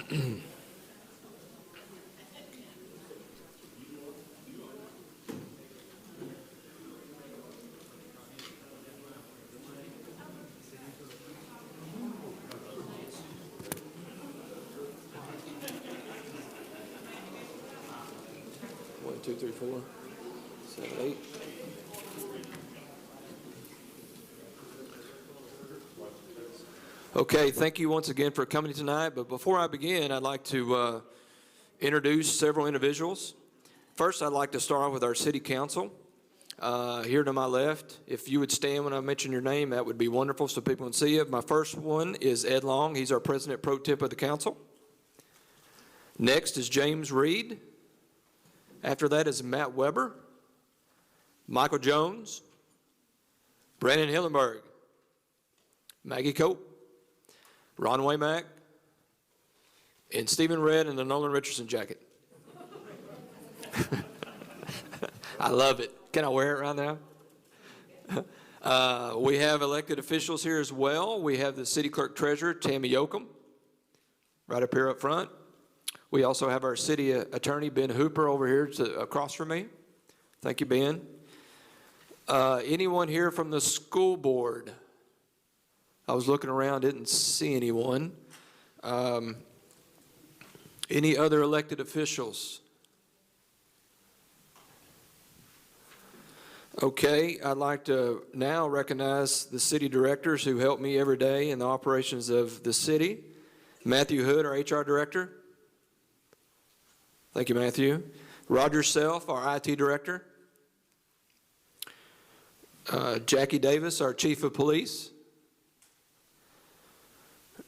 1, 2, 3, 4, 7, 8. Okay, thank you once again for coming tonight. But before I begin, I'd like to introduce several individuals. First, I'd like to start off with our city council. Here to my left, if you would stand when I mention your name, that would be wonderful so people can see you. My first one is Ed Long. He's our president pro temp of the council. Next is James Reed. After that is Matt Weber, Michael Jones, Brandon Hillenberg, Maggie Cope, Ron Waymack, and Stephen Red in the Nolan Richardson jacket. I love it. Can I wear it right now? We have elected officials here as well. We have the city clerk treasurer, Tammy Yoakum, right up here up front. We also have our city attorney, Ben Hooper, over here across from me. Thank you, Ben. Anyone here from the school board? I was looking around, didn't see anyone. Any other elected officials? Okay, I'd like to now recognize the city directors who help me every day in the operations of the city. Matthew Hood, our HR director. Thank you, Matthew. Roger Self, our IT director. Jackie Davis, our chief of police.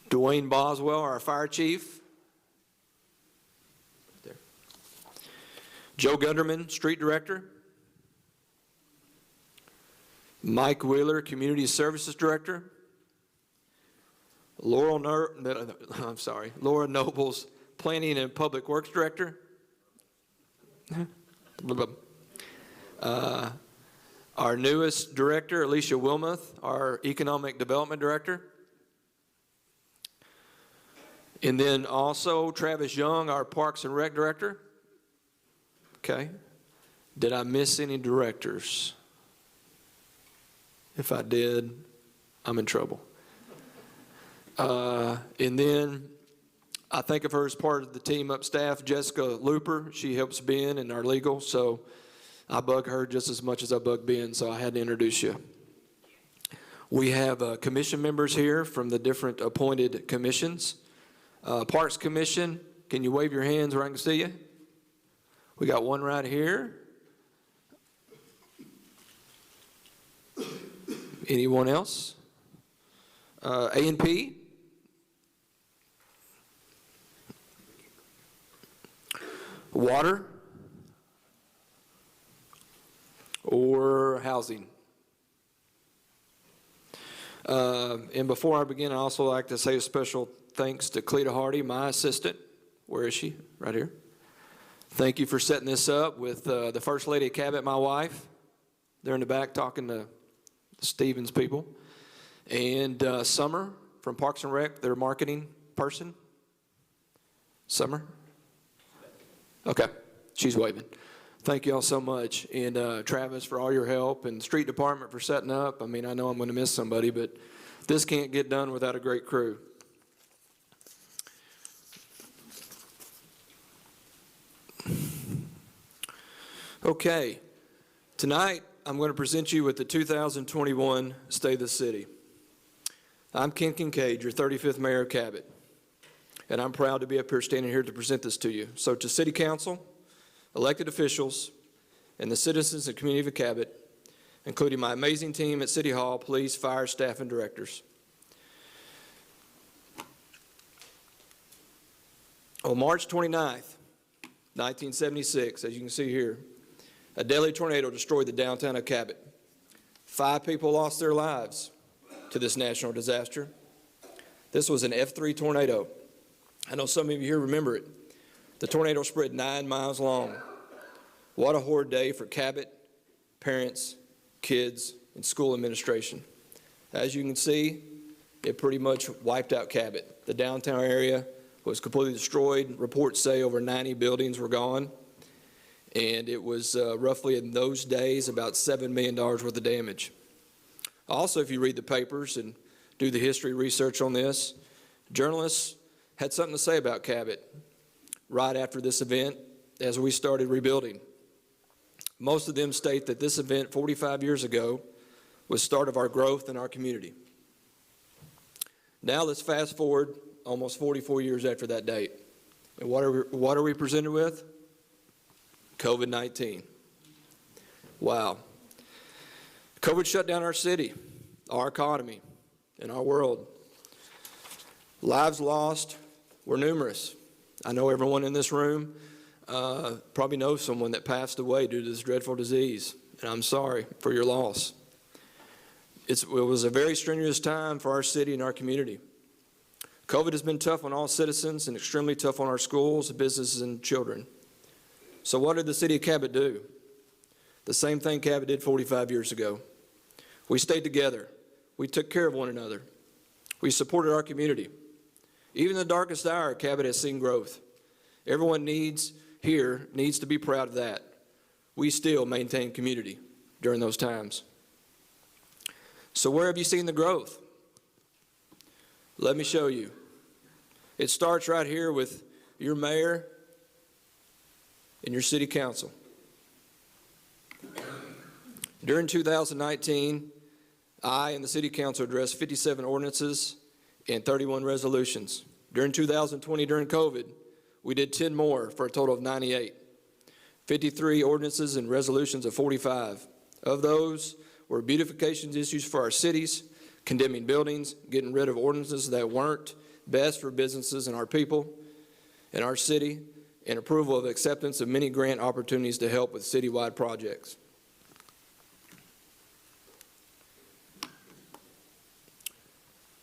Dwayne Boswell, our fire chief. There. Joe Gunderman, street director. Mike Wheeler, community services director. Laura Nobles, planning and public works director. Our newest director, Alicia Wilmoth, our economic development director. And then also Travis Young, our Parks and Rec director. Okay. Did I miss any directors? If I did, I'm in trouble. And then I think of her as part of the team up staff, Jessica Looper. She helps Ben in our legal, so I bug her just as much as I bug Ben, so I had to introduce you. We have commission members here from the different appointed commissions. Parks Commission, can you wave your hands where I can see you? We got one right here. Anyone else? A&P? Water? Or housing? And before I begin, I'd also like to say a special thanks to Cleta Hardy, my assistant. Where is she? Right here. Thank you for setting this up with the First Lady of Cabot, my wife. They're in the back talking to Stevens people. And Summer from Parks and Rec, their marketing person. Summer? Okay, she's waving. Thank you all so much. And Travis for all your help, and street department for setting up. I mean, I know I'm going to miss somebody, but this can't get done without a great crew. Okay, tonight I'm going to present you with the 2021 State of the City. I'm Ken Kincade, your 35th Mayor of Cabot, and I'm proud to be up here standing here to present this to you. So to City Council, elected officials, and the citizens and community of Cabot, including my amazing team at City Hall, police, fire, staff, and directors. On March 29th, 1976, as you can see here, a deadly tornado destroyed the downtown of Cabot. 5 people lost their lives to this national disaster. This was an F3 tornado. I know some of you here remember it. The tornado spread 9 miles long. What a horrid day for Cabot, parents, kids, and school administration. As you can see, it pretty much wiped out Cabot. The downtown area was completely destroyed. Reports say over 90 buildings were gone. And it was roughly in those days about $7 million worth of damage. Also, if you read the papers and do the history research on this, journalists had something to say about Cabot right after this event as we started rebuilding. Most of them state that this event 45 years ago was the start of our growth in our community. Now let's fast forward almost 44 years after that date. And what are we presented with? COVID-19. Wow. COVID shut down our city, our economy, and our world. Lives lost were numerous. I know everyone in this room probably knows someone that passed away due to this dreadful disease, and I'm sorry for your loss. It was a very strenuous time for our city and our community. COVID has been tough on all citizens and extremely tough on our schools, businesses, and children. So what did the city of Cabot do? The same thing Cabot did 45 years ago. We stayed together. We took care of one another. We supported our community. Even in the darkest hour, Cabot has seen growth. Everyone here needs to be proud of that. We still maintain community during those times. So where have you seen the growth? Let me show you. It starts right here with your mayor and your city council. During 2019, I and the city council addressed 57 ordinances and 31 resolutions. During 2020, during COVID, we did 10 more for a total of 98. 53 ordinances and resolutions of 45. Of those were beautification issues for our cities, condemning buildings, getting rid of ordinances that weren't best for businesses and our people and our city, and approval of acceptance of many grant opportunities to help with citywide projects.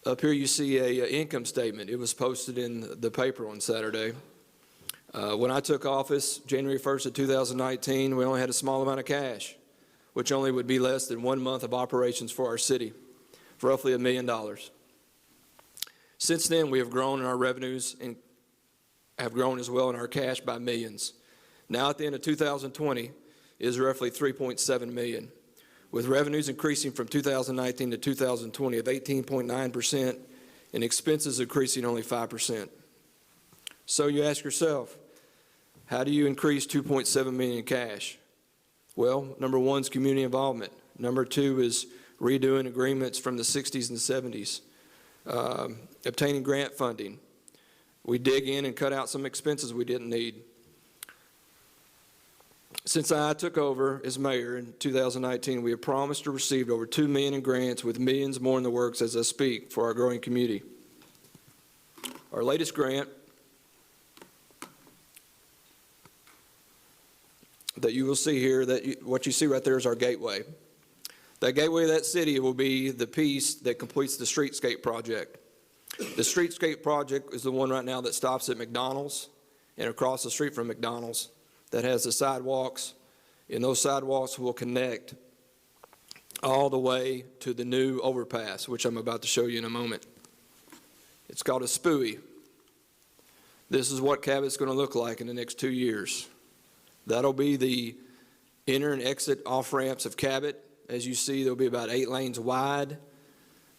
Up here you see an income statement. It was posted in the paper on Saturday. When I took office, January 1st of 2019, we only had a small amount of cash, which only would be less than 1 month of operations for our city, for roughly $1 million. Since then, we have grown in our revenues and have grown as well in our cash by millions. Now at the end of 2020 is roughly 3.7 million, with revenues increasing from 2019 to 2020 of 18.9% and expenses increasing only 5%. So you ask yourself, how do you increase 2.7 million in cash? Well, number one is community involvement. Number two is redoing agreements from the 60s and 70s, obtaining grant funding. We dig in and cut out some expenses we didn't need. Since I took over as mayor in 2019, we have promised to receive over $2 million in grants, with millions more in the works as I speak for our growing community. Our latest grant that you will see here, what you see right there is our gateway. That gateway of that city will be the piece that completes the streetscape project. The streetscape project is the one right now that stops at McDonald's and across the street from McDonald's, that has the sidewalks, and those sidewalks will connect all the way to the new overpass, which I'm about to show you in a moment. It's called a SPUI. This is what Cabot's going to look like in the next 2 years. That'll be the enter and exit off ramps of Cabot. As you see, there'll be about 8 lanes wide.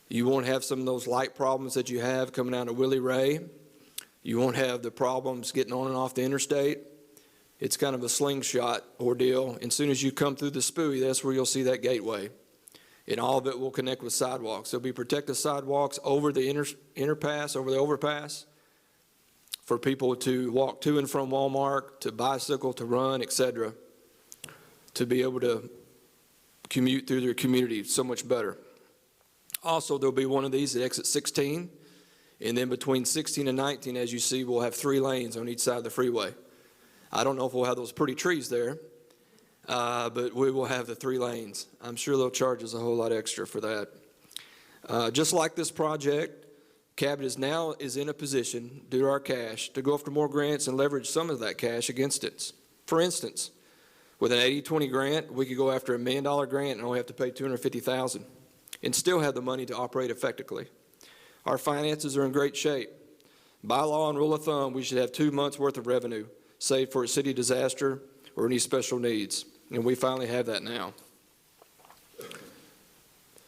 You won't have some of those light problems that you have coming out of Willie Ray. You won't have the problems getting on and off the interstate. It's kind of a slingshot ordeal. And as soon as you come through the SPUI, that's where you'll see that gateway. And all of it will connect with sidewalks. There'll be protected sidewalks over the interpass, over the overpass, for people to walk to and from Walmart, to bicycle, to run, etc., to be able to commute through their community so much better. Also, there'll be one of these at exit 16, and then between 16 and 19, as you see, we'll have 3 lanes on each side of the freeway. I don't know if we'll have those pretty trees there, but we will have the 3 lanes. I'm sure they'll charge us a whole lot extra for that. Just like this project, Cabot is in a position, due to our cash, to go after more grants and leverage some of that cash against it. For instance, with an 80-20 grant, we could go after a $1 million grant and only have to pay $250,000 and still have the money to operate effectively. Our finances are in great shape. By law and rule of thumb, we should have 2 months' worth of revenue saved for a city disaster or any special needs, and we finally have that now.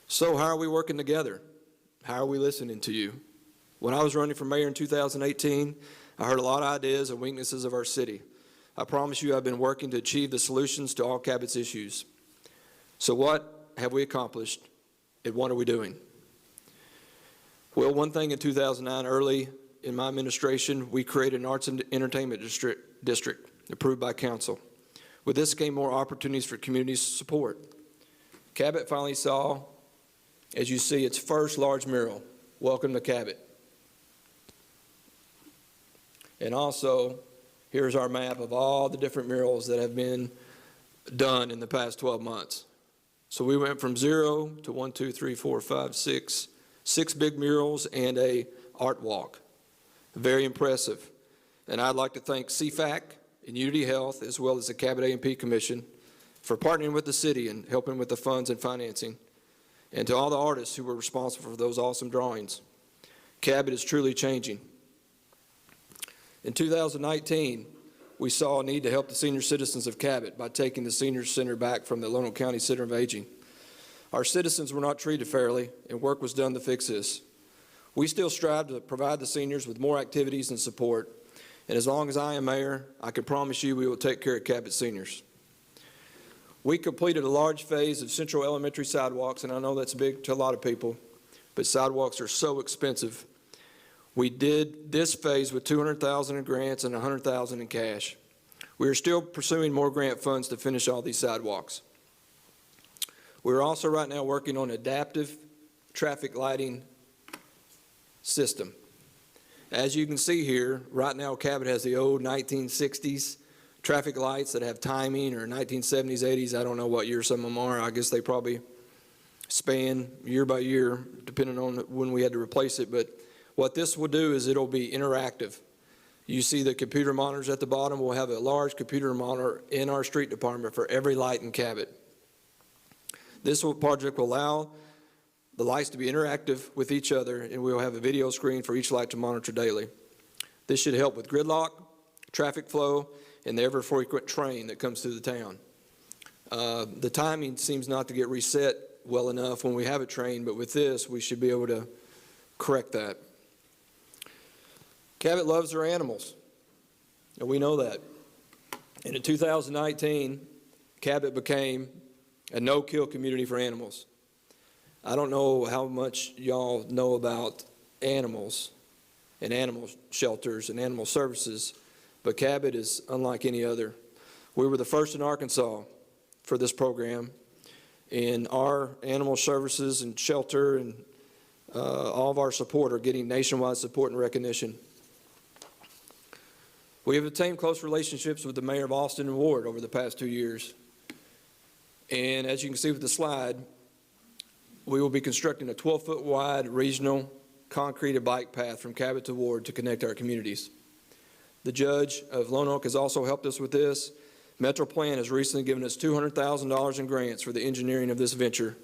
So how are we working together? How are we listening to you? When I was running for mayor in 2018, I heard a lot of ideas and weaknesses of our city. I promise you I've been working to achieve the solutions to all Cabot's issues. So what have we accomplished, and what are we doing? Well, one thing in 2009, early in my administration, we created an arts and entertainment district approved by council. With this came more opportunities for community support. Cabot finally saw, as you see, its first large mural, "Welcome to Cabot." And also, here's our map of all the different murals that have been done in the past 12 months. So we went from 0 to 1, 2, 3, 4, 5, 6 big murals and a art walk. Very impressive. And I'd like to thank CFAC and Unity Health, as well as the Cabot A&P Commission, for partnering with the city and helping with the funds and financing. And to all the artists who were responsible for those awesome drawings. Cabot is truly changing. In 2019, we saw a need to help the senior citizens of Cabot by taking the senior center back from the Lonoke County Center of Aging. Our citizens were not treated fairly, and work was done to fix this. We still strive to provide the seniors with more activities and support, and as long as I am mayor, I can promise you we will take care of Cabot seniors. We completed a large phase of Central Elementary sidewalks, and I know that's big to a lot of people, but sidewalks are so expensive. We did this phase with $200,000 in grants and $100,000 in cash. We are still pursuing more grant funds to finish all these sidewalks. We're also right now working on adaptive traffic lighting system. As you can see here, right now Cabot has the old 1960s traffic lights that have timing, or 1970s, 80s, I don't know what year some of them are. I guess they probably span year by year, depending on when we had to replace it. But what this will do is it'll be interactive. You see the computer monitors at the bottom. We'll have a large computer monitor in our street department for every light in Cabot. This project will allow the lights to be interactive with each other, and we will have a video screen for each light to monitor daily. This should help with gridlock, traffic flow, and the ever-frequent train that comes through the town. The timing seems not to get reset well enough when we have a train, but with this, we should be able to correct that. Cabot loves their animals, and we know that. And in 2019, Cabot became a no-kill community for animals. I don't know how much y'all know about animals and animal shelters and animal services, but Cabot is unlike any other. We were the first in Arkansas for this program, and our animal services and shelter and all of our support are getting nationwide support and recognition. We have obtained close relationships with the mayor of Austin and Ward over the past 2 years. And as you can see with the slide, we will be constructing a 12-foot wide regional concreted bike path from Cabot to Ward to connect our communities. The judge of Lonoke has also helped us with this. Metro Plan has recently given us $200,000 in grants for the engineering of this venture,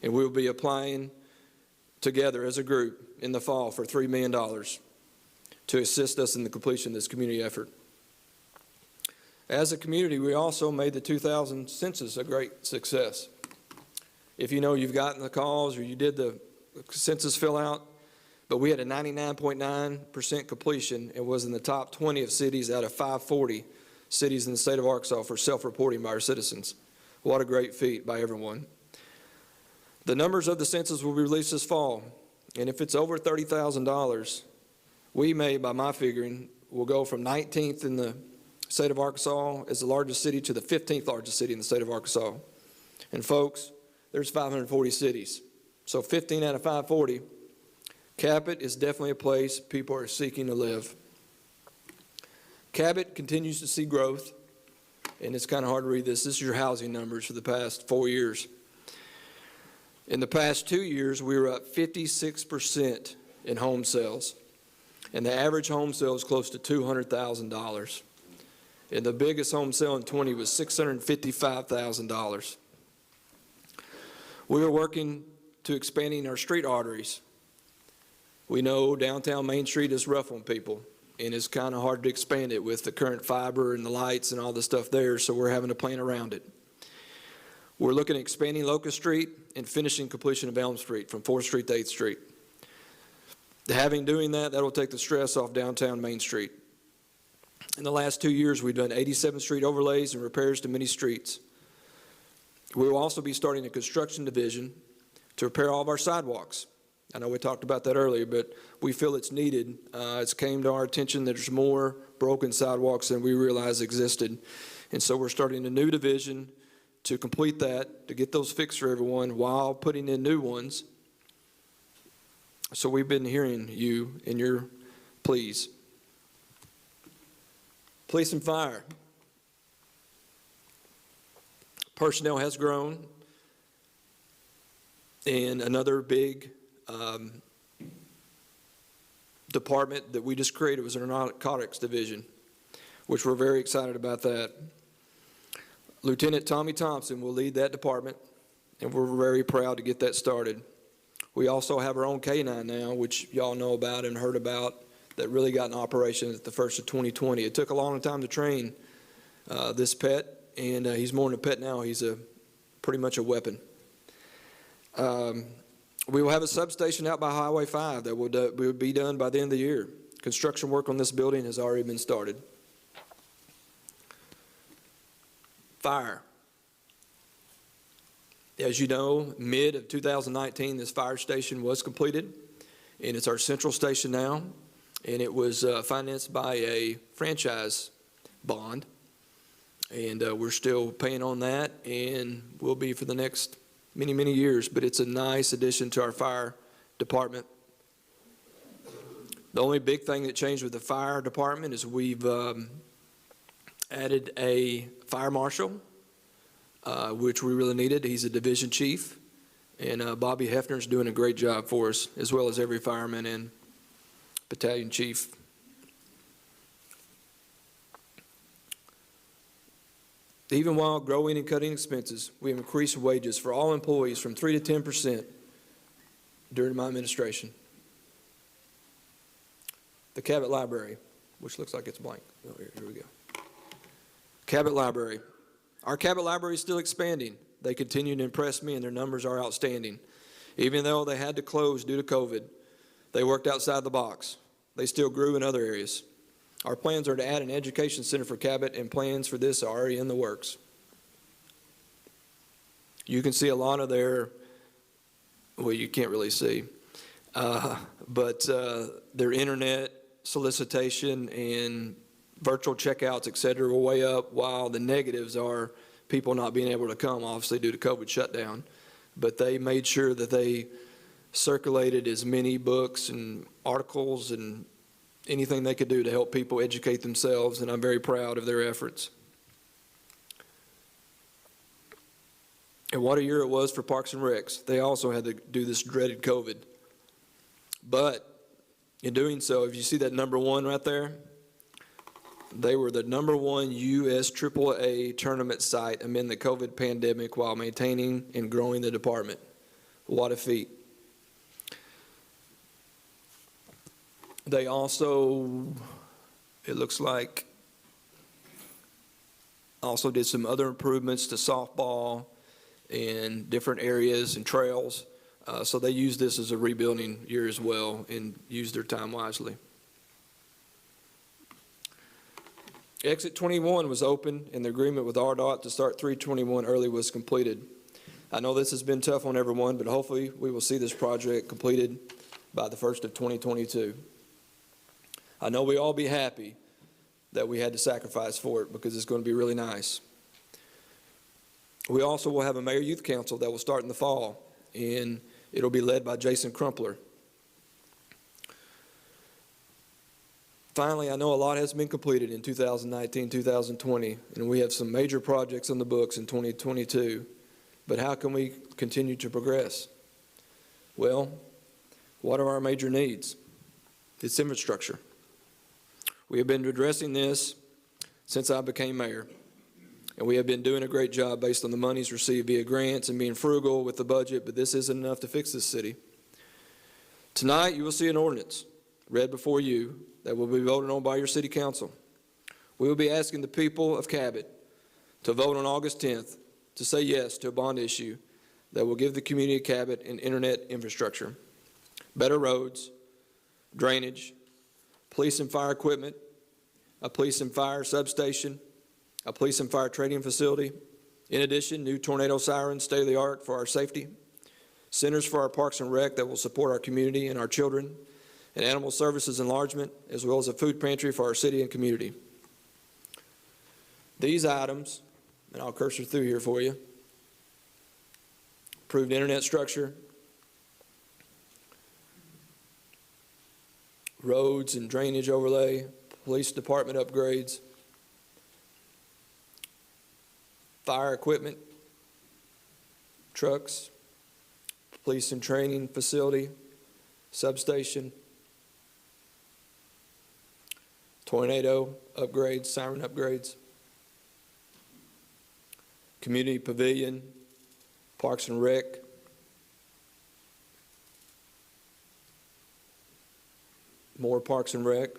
and we will be applying together as a group in the fall for $3 million to assist us in the completion of this community effort. As a community, we also made the 2000 census a great success. If you know you've gotten the calls or you did the census fill out, but we had a 99.9% completion and was in the top 20 of cities out of 540 cities in the state of Arkansas for self-reporting by our citizens. What a great feat by everyone. The numbers of the census will be released this fall, and if it's over $30,000, we may, by my figuring, will go from 19th in the state of Arkansas as the largest city to the 15th largest city in the state of Arkansas. And folks, there's 540 cities. So 15 out of 540, Cabot is definitely a place people are seeking to live. Cabot continues to see growth, and it's kind of hard to read this. This is your housing numbers for the past 4 years. In the past 2 years, we were up 56% in home sales, and the average home sale is close to $200,000. And the biggest home sale in 20 was $655,000. We are working to expanding our street arteries. We know downtown Main Street is rough on people, and it's kind of hard to expand it with the current fiber and the lights and all the stuff there, so we're having to plan around it. We're looking at expanding Locust Street and finishing completion of Elm Street from 4th Street to 8th Street. Doing that, that'll take the stress off downtown Main Street. In the last 2 years, we've done 87th Street overlays and repairs to many streets. We will also be starting a construction division to repair all of our sidewalks. I know we talked about that earlier, but we feel it's needed. It's came to our attention that there's more broken sidewalks than we realized existed. And so we're starting a new division to complete that, to get those fixed for everyone while putting in new ones. So we've been hearing you and your pleas. Police and fire. Personnel has grown. And another big department that we just created was our narcotics division, which we're very excited about that. Lieutenant Tommy Thompson will lead that department, and we're very proud to get that started. We also have our own K9 now, which y'all know about and heard about, that really got in operation at the first of 2020. It took a long time to train this pet, and he's more than a pet now. He's pretty much a weapon. We will have a substation out by Highway 5 that will be done by the end of the year. Construction work on this building has already been started. Fire. As you know, mid of 2019, this fire station was completed, and it's our central station now, and it was financed by a franchise bond, and we're still paying on that, and will be for the next many, many years, but it's a nice addition to our fire department. The only big thing that changed with the fire department is we've added a fire marshal, which we really needed. He's a division chief, and Bobby Hefner's doing a great job for us, as well as every fireman and battalion chief. Even while growing and cutting expenses, we have increased wages for all employees from 3 to 10% during my administration. The Cabot Library, which looks like it's blank. Oh, here we go. Cabot Library. Our Cabot Library is still expanding. They continue to impress me, and their numbers are outstanding. Even though they had to close due to COVID, they worked outside the box. They still grew in other areas. Our plans are to add an education center for Cabot, and plans for this are already in the works. You can see a lot of their, well, you can't really see, but their internet solicitation and virtual checkouts, et cetera, are way up, while the negatives are people not being able to come, obviously due to COVID shutdown. But they made sure that they circulated as many books and articles and anything they could do to help people educate themselves, and I'm very proud of their efforts. And what a year it was for Parks and Recs. They also had to do this dreaded COVID. But in doing so, if you see that number 1 right there, they were the number 1 U.S. AAA tournament site amid the COVID pandemic while maintaining and growing the department. What a feat. They also, it looks like, also did some other improvements to softball and different areas and trails. So they used this as a rebuilding year as well and used their time wisely. Exit 21 was open, and the agreement with RDOT to start 321 early was completed. I know this has been tough on everyone, but hopefully we will see this project completed by the 1st of 2022. I know we all be happy that we had to sacrifice for it, because it's going to be really nice. We also will have a mayor youth council that will start in the fall, and it'll be led by Jason Crumpler. Finally, I know a lot has been completed in 2019, 2020, and we have some major projects on the books in 2022. But how can we continue to progress? Well, what are our major needs? It's infrastructure. We have been addressing this since I became mayor, and we have been doing a great job based on the monies received via grants and being frugal with the budget, but this isn't enough to fix this city. Tonight, you will see an ordinance read before you that will be voted on by your city council. We will be asking the people of Cabot to vote on August 10th to say yes to a bond issue that will give the community of Cabot an internet infrastructure, better roads, drainage, police and fire equipment, a police and fire substation, a police and fire training facility. In addition, new tornado sirens, state-of-the-art for our safety, centers for our parks and rec that will support our community and our children, and animal services enlargement, as well as a food pantry for our city and community. These items, and I'll cursor through here for you: approved internet structure, roads and drainage overlay, police department upgrades, fire equipment, trucks, police and training facility, substation, tornado upgrades, siren upgrades, community pavilion, parks and rec, more parks and rec,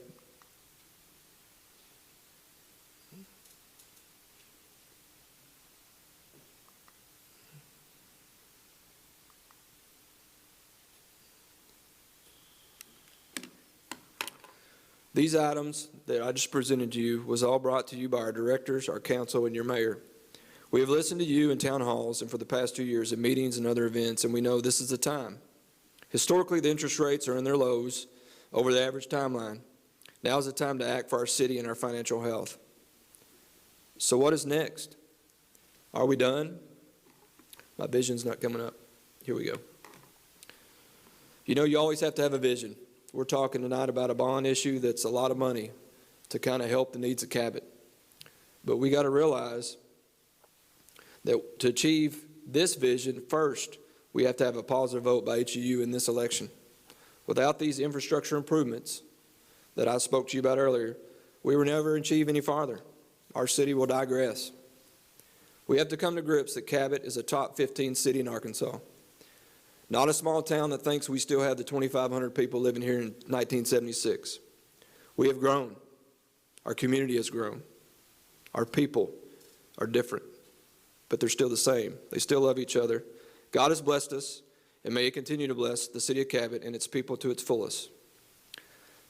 these items that I just presented to you was all brought to you by our directors, our council, and your mayor. We have listened to you in town halls and for the past 2 years at meetings and other events, and we know this is the time. Historically, the interest rates are in their lows over the average timeline. Now is the time to act for our city and our financial health. So what is next? Are we done? My vision's not coming up. Here we go. You know, you always have to have a vision. We're talking tonight about a bond issue that's a lot of money to kind of help the needs of Cabot. But we got to realize that to achieve this vision, first, we have to have a positive vote by each of you in this election. Without these infrastructure improvements that I spoke to you about earlier, we will never achieve any farther. Our city will digress. We have to come to grips that Cabot is a top 15 city in Arkansas. Not a small town that thinks we still have the 2,500 people living here in 1976. We have grown. Our community has grown. Our people are different, but they're still the same. They still love each other. God has blessed us, and may He continue to bless the city of Cabot and its people to its fullest.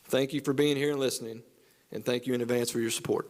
Thank you for being here and listening, and thank you in advance for your support.